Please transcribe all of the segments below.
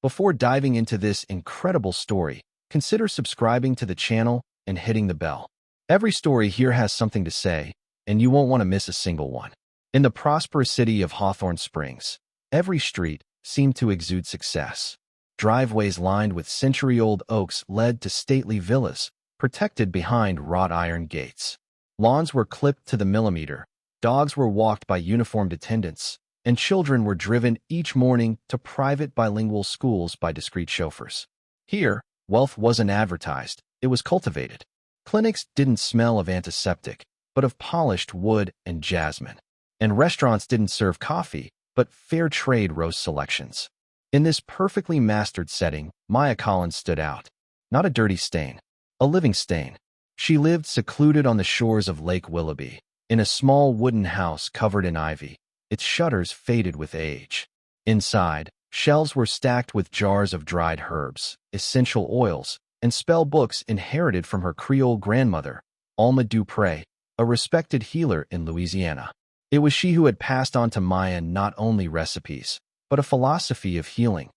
Before diving into this incredible story, consider subscribing to the channel and hitting the bell. Every story here has something to say, and you won't want to miss a single one. In the prosperous city of Hawthorne Springs, every street seemed to exude success. Driveways lined with century-old oaks led to stately villas, protected behind wrought iron gates. Lawns were clipped to the millimeter, dogs were walked by uniformed attendants, and children were driven each morning to private bilingual schools by discreet chauffeurs. Here, wealth wasn't advertised, it was cultivated. Clinics didn't smell of antiseptic, but of polished wood and jasmine. And restaurants didn't serve coffee, but fair trade roast selections. In this perfectly mastered setting, Maya Collins stood out. Not a dirty stain, a living stain. She lived secluded on the shores of Lake Willoughby, in a small wooden house covered in ivy, its shutters faded with age. Inside, shelves were stacked with jars of dried herbs, essential oils, and spell books inherited from her Creole grandmother, Alma Dupré, a respected healer in Louisiana. It was she who had passed on to Maya not only recipes, but a philosophy of healing.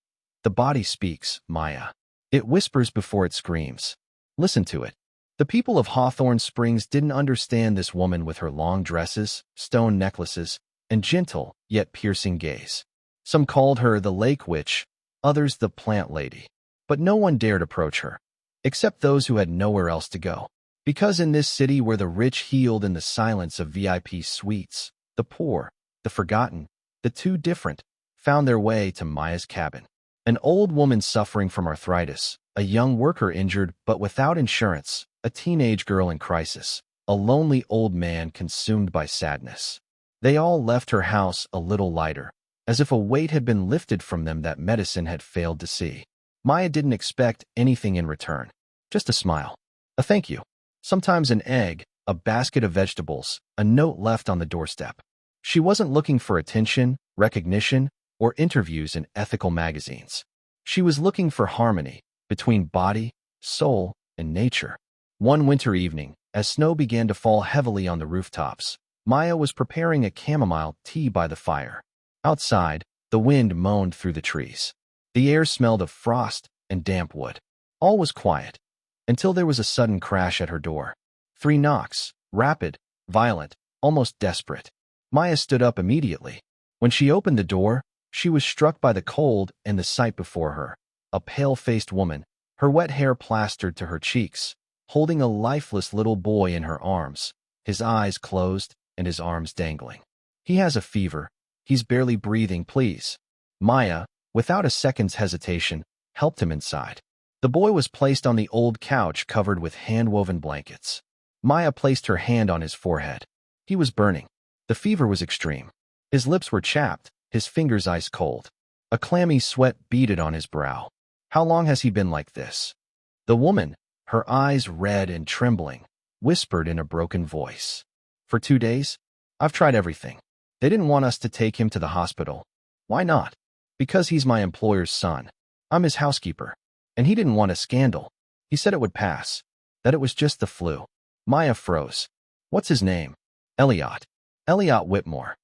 The body speaks, Maya. It whispers before it screams. Listen to it. The people of Hawthorne Springs didn't understand this woman with her long dresses, stone necklaces, and gentle, yet piercing gaze. Some called her the Lake Witch, others the Plant Lady. But no one dared approach her, except those who had nowhere else to go. Because in this city where the rich healed in the silence of VIP suites, the poor, the forgotten, the too different, found their way to Maya's cabin. An old woman suffering from arthritis, a young worker injured but without insurance, a teenage girl in crisis, a lonely old man consumed by sadness. They all left her house a little lighter, as if a weight had been lifted from them that medicine had failed to see. Maya didn't expect anything in return, just a smile, a thank you, sometimes an egg, a basket of vegetables, a note left on the doorstep. She wasn't looking for attention, recognition, or interviews in ethical magazines. She was looking for harmony between body, soul, and nature. One winter evening, as snow began to fall heavily on the rooftops, Maya was preparing a chamomile tea by the fire. Outside, the wind moaned through the trees. The air smelled of frost and damp wood. All was quiet, until there was a sudden crash at her door. 3 knocks, rapid, violent, almost desperate. Maya stood up immediately. When she opened the door, she was struck by the cold and the sight before her. A pale-faced woman, her wet hair plastered to her cheeks, holding a lifeless little boy in her arms, his eyes closed and his arms dangling. He has a fever. He's barely breathing, please. Maya, without a second's hesitation, helped him inside. The boy was placed on the old couch covered with hand-woven blankets. Maya placed her hand on his forehead. He was burning. The fever was extreme. His lips were chapped, his fingers ice-cold. A clammy sweat beaded on his brow. How long has he been like this? The woman, her eyes red and trembling, whispered in a broken voice. For 2 days? I've tried everything. They didn't want us to take him to the hospital. Why not? Because he's my employer's son. I'm his housekeeper. And he didn't want a scandal. He said it would pass, that it was just the flu. Maya froze. What's his name? Elliot. Elliot Whitmore.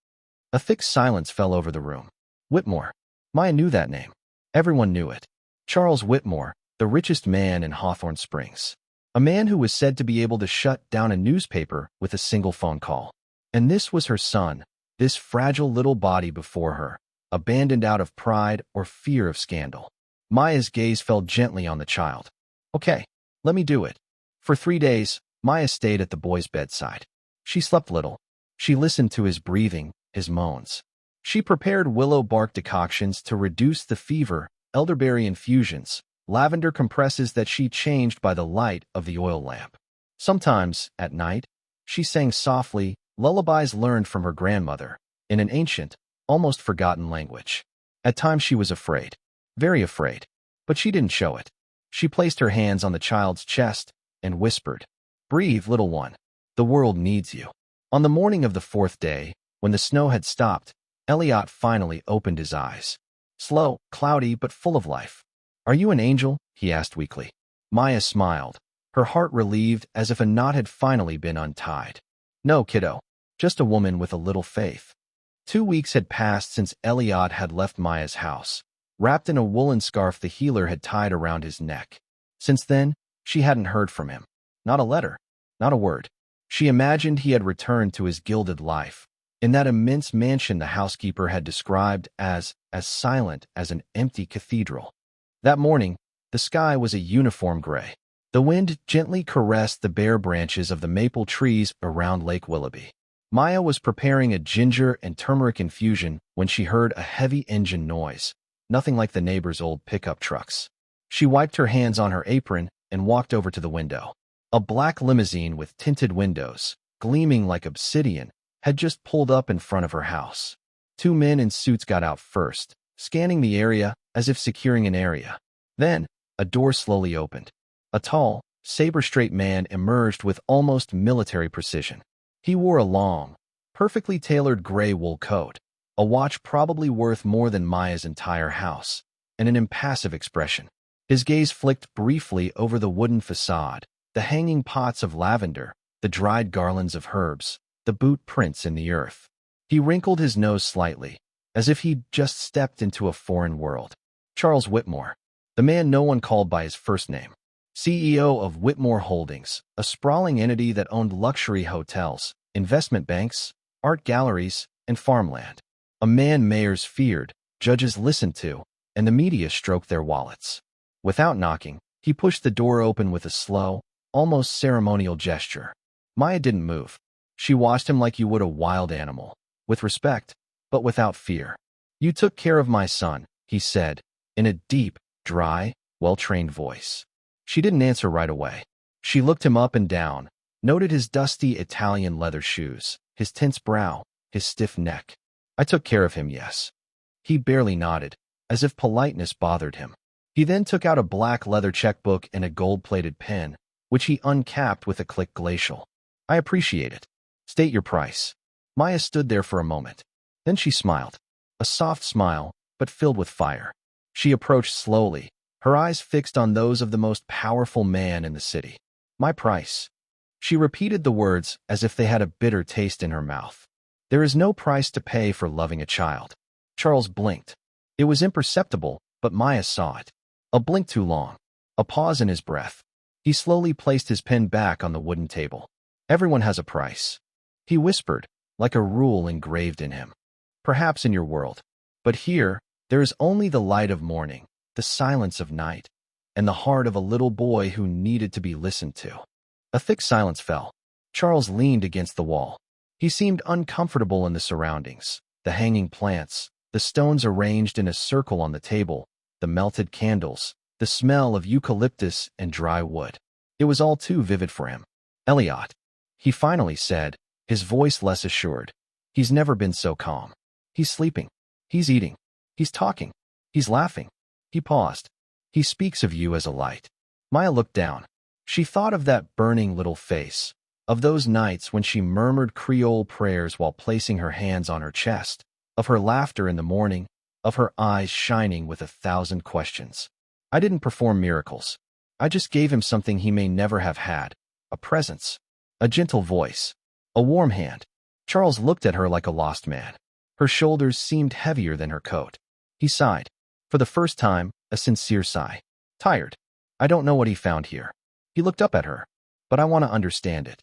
A thick silence fell over the room. Whitmore. Maya knew that name. Everyone knew it. Charles Whitmore, the richest man in Hawthorne Springs. A man who was said to be able to shut down a newspaper with a single phone call. And this was her son, this fragile little body before her, abandoned out of pride or fear of scandal. Maya's gaze fell gently on the child. Okay, let me do it. For 3 days, Maya stayed at the boy's bedside. She slept little. She listened to his breathing, his moans. She prepared willow bark decoctions to reduce the fever, elderberry infusions, lavender compresses that she changed by the light of the oil lamp. Sometimes, at night, she sang softly, lullabies learned from her grandmother, in an ancient, almost forgotten language. At times she was afraid, very afraid, but she didn't show it. She placed her hands on the child's chest and whispered, "Breathe, little one. The world needs you." On the morning of the 4th day, when the snow had stopped, Elliot finally opened his eyes. Slow, cloudy, but full of life. "Are you an angel?" he asked weakly. Maya smiled, her heart relieved as if a knot had finally been untied. "No, kiddo. Just a woman with a little faith." 2 weeks had passed since Elliot had left Maya's house. wrapped in a woolen scarf the healer had tied around his neck. Since then, she hadn't heard from him. Not a letter, not a word. She imagined he had returned to his gilded life, in that immense mansion the housekeeper had described as silent as an empty cathedral. That morning, the sky was a uniform gray. The wind gently caressed the bare branches of the maple trees around Lake Willoughby. Maya was preparing a ginger and turmeric infusion when she heard a heavy engine noise, nothing like the neighbor's old pickup trucks. She wiped her hands on her apron and walked over to the window. A black limousine with tinted windows, gleaming like obsidian, had just pulled up in front of her house. Two men in suits got out first, scanning the area as if securing an area. Then, a door slowly opened. A tall, saber-straight man emerged with almost military precision. He wore a long, perfectly tailored gray wool coat, a watch probably worth more than Maya's entire house, and an impassive expression. His gaze flicked briefly over the wooden facade, the hanging pots of lavender, the dried garlands of herbs, the boot prints in the earth. He wrinkled his nose slightly, as if he'd just stepped into a foreign world. Charles Whitmore, the man no one called by his first name. CEO of Whitmore Holdings, a sprawling entity that owned luxury hotels, investment banks, art galleries, and farmland. A man mayors feared, judges listened to, and the media stroked their wallets. Without knocking, he pushed the door open with a slow, almost ceremonial gesture. Maya didn't move. She watched him like you would a wild animal, with respect, but without fear. "You took care of my son," he said, in a deep, dry, well-trained voice. She didn't answer right away. She looked him up and down, noted his dusty Italian leather shoes, his tense brow, his stiff neck. "I took care of him, yes." He barely nodded, as if politeness bothered him. He then took out a black leather checkbook and a gold-plated pen, which he uncapped with a click glacial. "I appreciate it. State your price." Maya stood there for a moment. Then she smiled. A soft smile, but filled with fire. She approached slowly, her eyes fixed on those of the most powerful man in the city. "My price." She repeated the words as if they had a bitter taste in her mouth. "There is no price to pay for loving a child." Charles blinked. It was imperceptible, but Maya saw it. A blink too long. A pause in his breath. He slowly placed his pen back on the wooden table. "Everyone has a price," he whispered, like a rule engraved in him. "Perhaps in your world. But here, there is only the light of morning, the silence of night, and the heart of a little boy who needed to be listened to." A thick silence fell. Charles leaned against the wall. He seemed uncomfortable in the surroundings, the hanging plants, the stones arranged in a circle on the table, the melted candles, the smell of eucalyptus and dry wood. It was all too vivid for him. "Elliot," he finally said, his voice less assured. "He's never been so calm. He's sleeping. He's eating. He's talking. He's laughing." He paused. "He speaks of you as a light." Maya looked down. She thought of that burning little face, of those nights when she murmured Creole prayers while placing her hands on her chest, of her laughter in the morning, of her eyes shining with 1,000 questions. "I didn't perform miracles. I just gave him something he may never have had, a presence, a gentle voice, a warm hand." Charles looked at her like a lost man. Her shoulders seemed heavier than her coat. He sighed. For the first time, a sincere sigh. "Tired. I don't know what he found here." He looked up at her. "But I want to understand it."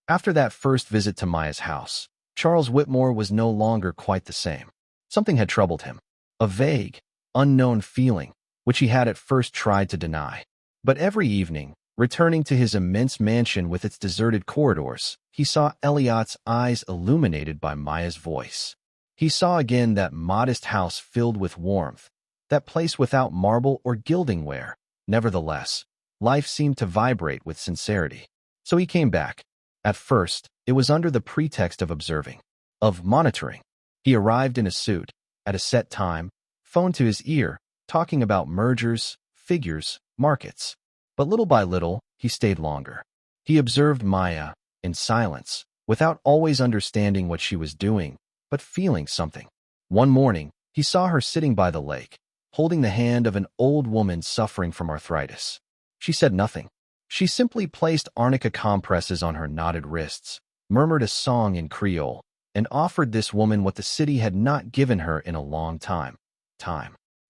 After that first visit to Maya's house, Charles Whitmore was no longer quite the same. Something had troubled him. A vague, unknown feeling, which he had at first tried to deny. But every evening, returning to his immense mansion with its deserted corridors, he saw Elliot's eyes illuminated by Maya's voice. He saw again that modest house filled with warmth, that place without marble or gilding where, nevertheless, life seemed to vibrate with sincerity. So he came back. At first, it was under the pretext of observing, of monitoring. He arrived in a suit, at a set time, phone to his ear, talking about mergers, figures, markets. But little by little, he stayed longer. He observed Maya, in silence, without always understanding what she was doing, but feeling something. One morning, he saw her sitting by the lake, holding the hand of an old woman suffering from arthritis. She said nothing. She simply placed arnica compresses on her knotted wrists, murmured a song in Creole, and offered this woman what the city had not given her in a long time.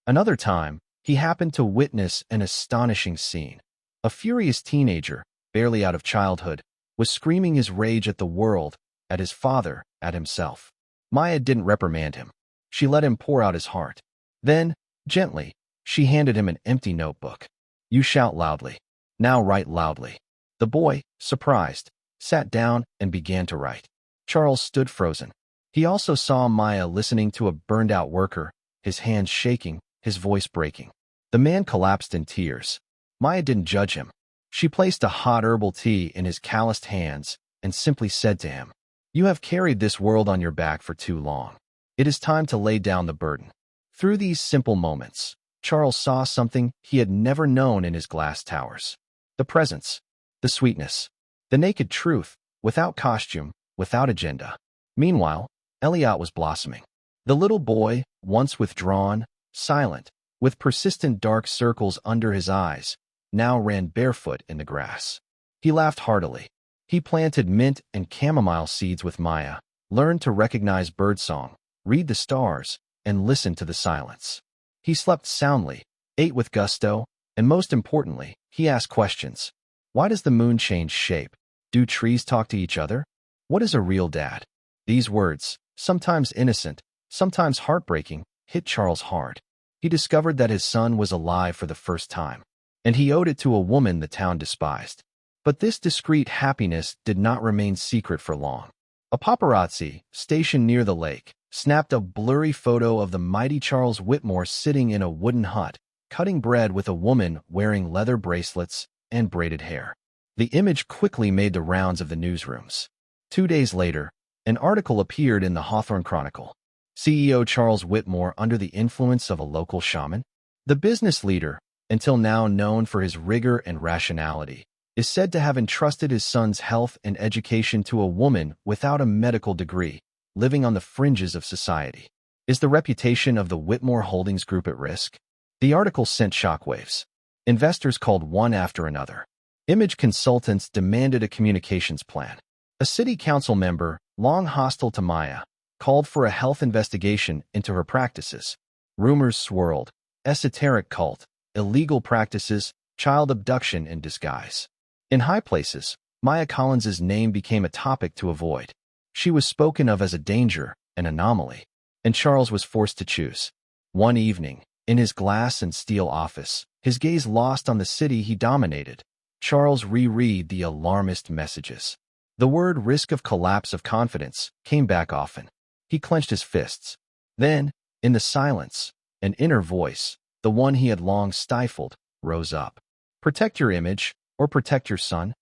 Another time, he happened to witness an astonishing scene. A furious teenager, barely out of childhood, was screaming his rage at the world, at his father, at himself. Maya didn't reprimand him. She let him pour out his heart. Then, gently, she handed him an empty notebook. "You shout loudly. Now write loudly." The boy, surprised, sat down and began to write. Charles stood frozen. He also saw Maya listening to a burned-out worker, his hands shaking, his voice breaking. The man collapsed in tears. Maya didn't judge him. She placed a hot herbal tea in his calloused hands and simply said to him, "You have carried this world on your back for too long. It is time to lay down the burden." Through these simple moments, Charles saw something he had never known in his glass towers. The presence, the sweetness, the naked truth, without costume, without agenda. Meanwhile, Elliot was blossoming. The little boy, once withdrawn, silent, with persistent dark circles under his eyes, now ran barefoot in the grass. He laughed heartily. He planted mint and chamomile seeds with Maya, learned to recognize birdsong, read the stars, and listen to the silence. He slept soundly, ate with gusto, and most importantly, he asked questions. Why does the moon change shape? Do trees talk to each other? What is a real dad? These words, sometimes innocent, sometimes heartbreaking, hit Charles hard. He discovered that his son was alive for the first time, and he owed it to a woman the town despised. But this discreet happiness did not remain secret for long. A paparazzi, stationed near the lake, snapped a blurry photo of the mighty Charles Whitmore sitting in a wooden hut, cutting bread with a woman wearing leather bracelets and braided hair. The image quickly made the rounds of the newsrooms. 2 days later, an article appeared in the Hawthorne Chronicle. CEO Charles Whitmore under the influence of a local shaman? The business leader, until now known for his rigor and rationality, is said to have entrusted his son's health and education to a woman without a medical degree, living on the fringes of society. Is the reputation of the Whitmore Holdings Group at risk? The article sent shockwaves. Investors called one after another. Image consultants demanded a communications plan. A city council member, long hostile to Maya, called for a health investigation into her practices. Rumors swirled: esoteric cult, illegal practices, child abduction in disguise. In high places, Maya Collins's name became a topic to avoid. She was spoken of as a danger, an anomaly, and Charles was forced to choose. One evening, in his glass and steel office, his gaze lost on the city he dominated, Charles reread the alarmist messages. The word risk of collapse of confidence came back often. He clenched his fists. Then, in the silence, an inner voice, the one he had long stifled, rose up. Protect your image, or protect your son?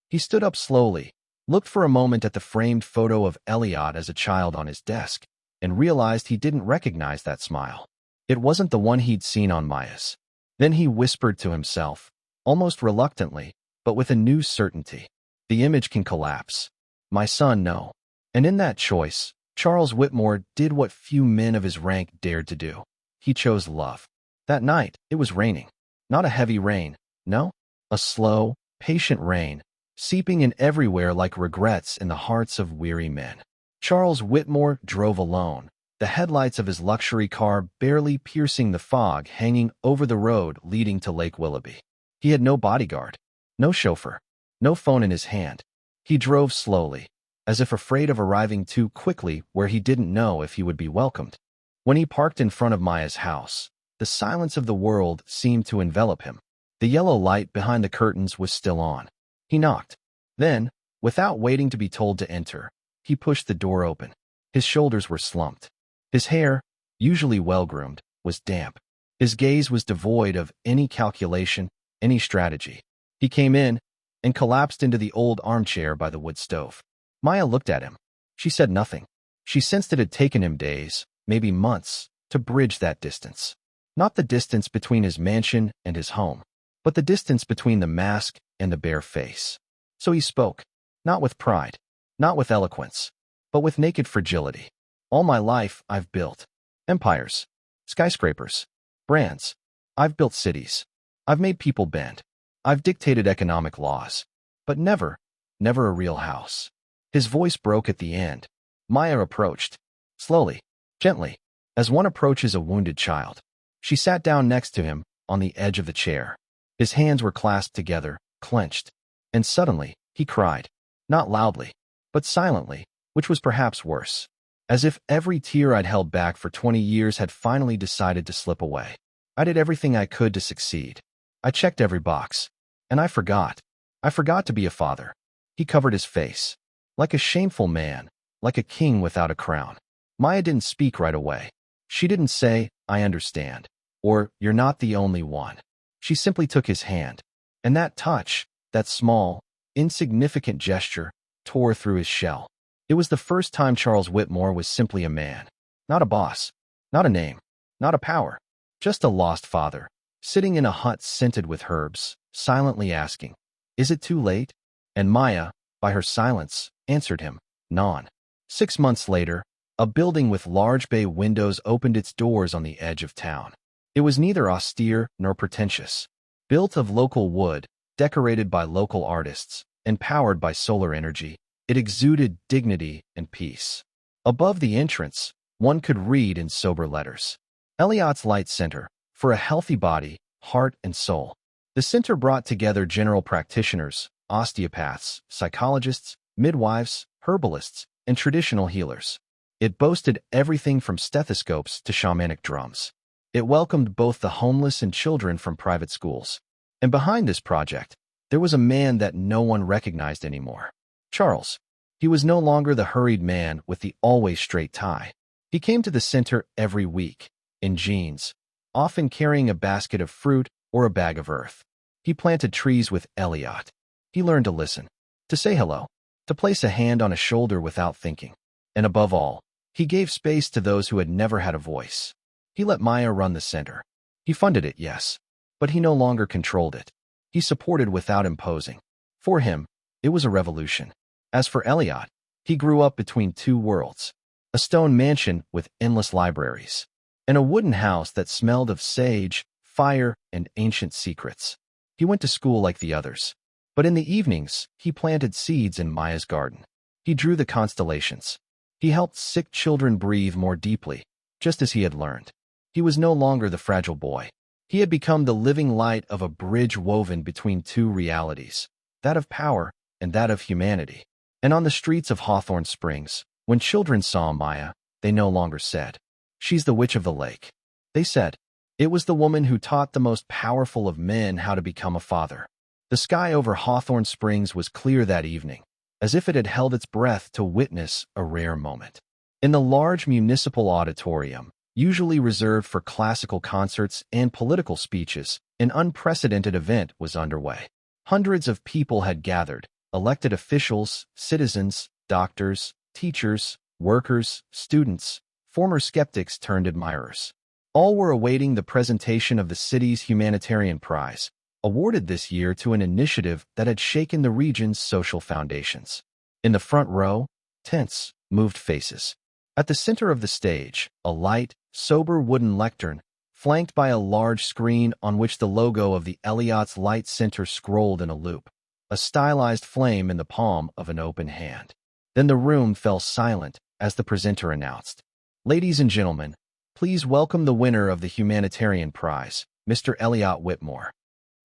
He stood up slowly, looked for a moment at the framed photo of Elliot as a child on his desk, and realized he didn't recognize that smile. It wasn't the one he'd seen on Maya's. Then he whispered to himself, almost reluctantly, but with a new certainty. The image can collapse. My son, no. And in that choice, Charles Whitmore did what few men of his rank dared to do. He chose love. That night, it was raining. Not a heavy rain, no. A slow, patient rain, seeping in everywhere like regrets in the hearts of weary men. Charles Whitmore drove alone, the headlights of his luxury car barely piercing the fog hanging over the road leading to Lake Willoughby. He had no bodyguard, no chauffeur, no phone in his hand. He drove slowly, as if afraid of arriving too quickly where he didn't know if he would be welcomed. When he parked in front of Maya's house, the silence of the world seemed to envelop him. The yellow light behind the curtains was still on. He knocked. Then, without waiting to be told to enter, he pushed the door open. His shoulders were slumped. His hair, usually well-groomed, was damp. His gaze was devoid of any calculation, any strategy. He came in and collapsed into the old armchair by the wood stove. Maya looked at him. She said nothing. She sensed it had taken him days, maybe months, to bridge that distance. Not the distance between his mansion and his home, but the distance between the mask and the bare face. So he spoke, not with pride, not with eloquence, but with naked fragility. All my life, I've built empires, skyscrapers, brands. I've built cities. I've made people bend. I've dictated economic laws. But never a real house. His voice broke at the end. Maya approached, slowly, gently, as one approaches a wounded child. She sat down next to him, on the edge of the chair. His hands were clasped together, clenched. And suddenly, he cried. Not loudly, but silently, which was perhaps worse. As if every tear I'd held back for 20 years had finally decided to slip away. I did everything I could to succeed. I checked every box. And I forgot. I forgot to be a father. He covered his face. Like a shameful man, like a king without a crown. Maya didn't speak right away. She didn't say, I understand, or you're not the only one. She simply took his hand. And that touch, that small, insignificant gesture, tore through his shell. It was the first time Charles Whitmore was simply a man. Not a boss. Not a name. Not a power. Just a lost father, sitting in a hut scented with herbs, silently asking, is it too late? And Maya, by her silence, answered him, non. 6 months later, a building with large bay windows opened its doors on the edge of town. It was neither austere nor pretentious. Built of local wood, decorated by local artists, and powered by solar energy, it exuded dignity and peace. Above the entrance, one could read in sober letters, Eliot's Light Center, for a healthy body, heart, and soul. The center brought together general practitioners, osteopaths, psychologists, midwives, herbalists, and traditional healers. It boasted everything from stethoscopes to shamanic drums. It welcomed both the homeless and children from private schools. And behind this project, there was a man that no one recognized anymore. Charles. He was no longer the hurried man with the always straight tie. He came to the center every week, in jeans, often carrying a basket of fruit or a bag of earth. He planted trees with Eliot. He learned to listen, to say hello, to place a hand on a shoulder without thinking. And above all, he gave space to those who had never had a voice. He let Maya run the center. He funded it, yes, but he no longer controlled it. He supported without imposing. For him, it was a revolution. As for Eliot, he grew up between two worlds, a stone mansion with endless libraries, and a wooden house that smelled of sage, fire, and ancient secrets. He went to school like the others, but in the evenings, he planted seeds in Maya's garden. He drew the constellations. He helped sick children breathe more deeply, just as he had learned. He was no longer the fragile boy. He had become the living light of a bridge woven between two realities, that of power and that of humanity. And on the streets of Hawthorne Springs, when children saw Maya, they no longer said, she's the witch of the lake. They said, it was the woman who taught the most powerful of men how to become a father. The sky over Hawthorne Springs was clear that evening, as if it had held its breath to witness a rare moment. In the large municipal auditorium, usually reserved for classical concerts and political speeches, an unprecedented event was underway. Hundreds of people had gathered, elected officials, citizens, doctors, teachers, workers, students, former skeptics turned admirers. All were awaiting the presentation of the city's humanitarian prize, awarded this year to an initiative that had shaken the region's social foundations. In the front row, tense, moved faces. At the center of the stage, a light, sober wooden lectern, flanked by a large screen on which the logo of the Eliot's Light Center scrolled in a loop, a stylized flame in the palm of an open hand. Then the room fell silent as the presenter announced, ladies and gentlemen, please welcome the winner of the humanitarian prize, Mr. Eliot Whitmore.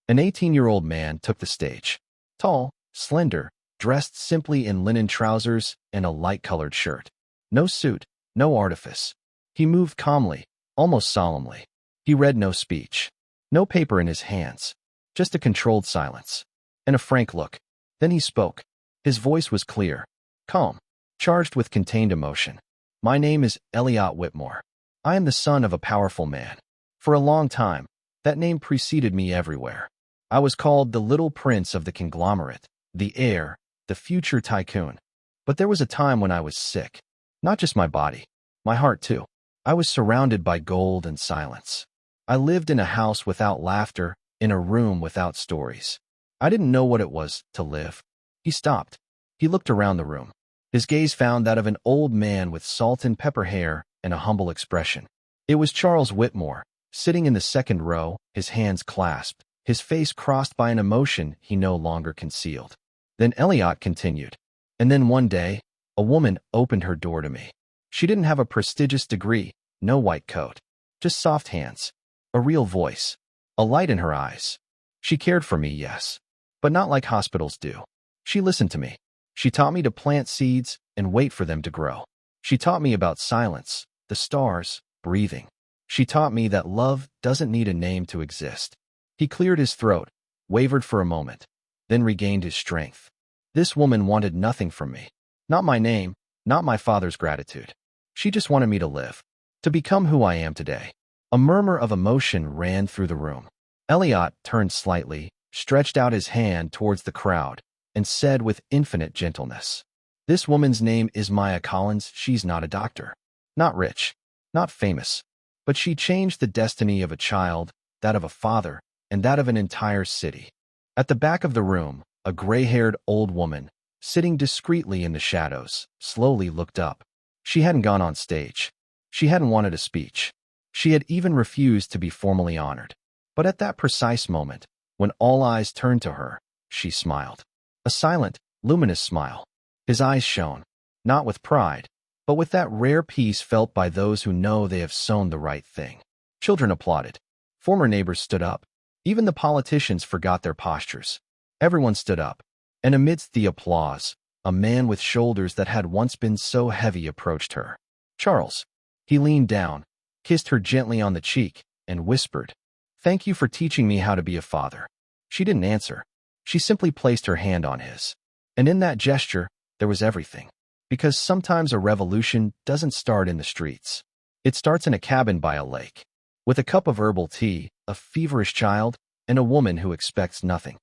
An 18-year-old man took the stage. Tall, slender, dressed simply in linen trousers and a light-colored shirt. No suit, no artifice. He moved calmly, almost solemnly. He read no speech. No paper in his hands. Just a controlled silence. And a frank look. Then he spoke. His voice was clear, calm, charged with contained emotion. My name is Eliot Whitmore. I am the son of a powerful man. For a long time, that name preceded me everywhere. I was called the little prince of the conglomerate, the heir, the future tycoon. But there was a time when I was sick. Not just my body, my heart too. I was surrounded by gold and silence. I lived in a house without laughter, in a room without stories. I didn't know what it was to live. He stopped. He looked around the room. His gaze found that of an old man with salt and pepper hair and a humble expression. It was Charles Whitmore, sitting in the second row, his hands clasped, his face crossed by an emotion he no longer concealed. Then Eliot continued. And then one day, a woman opened her door to me. She didn't have a prestigious degree, no white coat, just soft hands. A real voice. A light in her eyes. She cared for me, yes. But not like hospitals do. She listened to me. She taught me to plant seeds and wait for them to grow. She taught me about silence, the stars, breathing. She taught me that love doesn't need a name to exist. He cleared his throat, wavered for a moment, then regained his strength. This woman wanted nothing from me. Not my name, not my father's gratitude. She just wanted me to live, to become who I am today. A murmur of emotion ran through the room. Elliot turned slightly, stretched out his hand towards the crowd, and said with infinite gentleness, "This woman's name is Maya Collins. She's not a doctor, not rich, not famous, but she changed the destiny of a child, that of a father, and that of an entire city." At the back of the room, a gray-haired old woman, sitting discreetly in the shadows, slowly looked up. She hadn't gone on stage. She hadn't wanted a speech. She had even refused to be formally honored. But at that precise moment, when all eyes turned to her, she smiled. A silent, luminous smile. His eyes shone, not with pride, but with that rare peace felt by those who know they have sown the right thing. Children applauded. Former neighbors stood up. Even the politicians forgot their postures. Everyone stood up. And amidst the applause, a man with shoulders that had once been so heavy approached her. "Charles." He leaned down, kissed her gently on the cheek, and whispered, "Thank you for teaching me how to be a father." She didn't answer. She simply placed her hand on his. And in that gesture, there was everything. Because sometimes a revolution doesn't start in the streets. It starts in a cabin by a lake, with a cup of herbal tea, a feverish child, and a woman who expects nothing.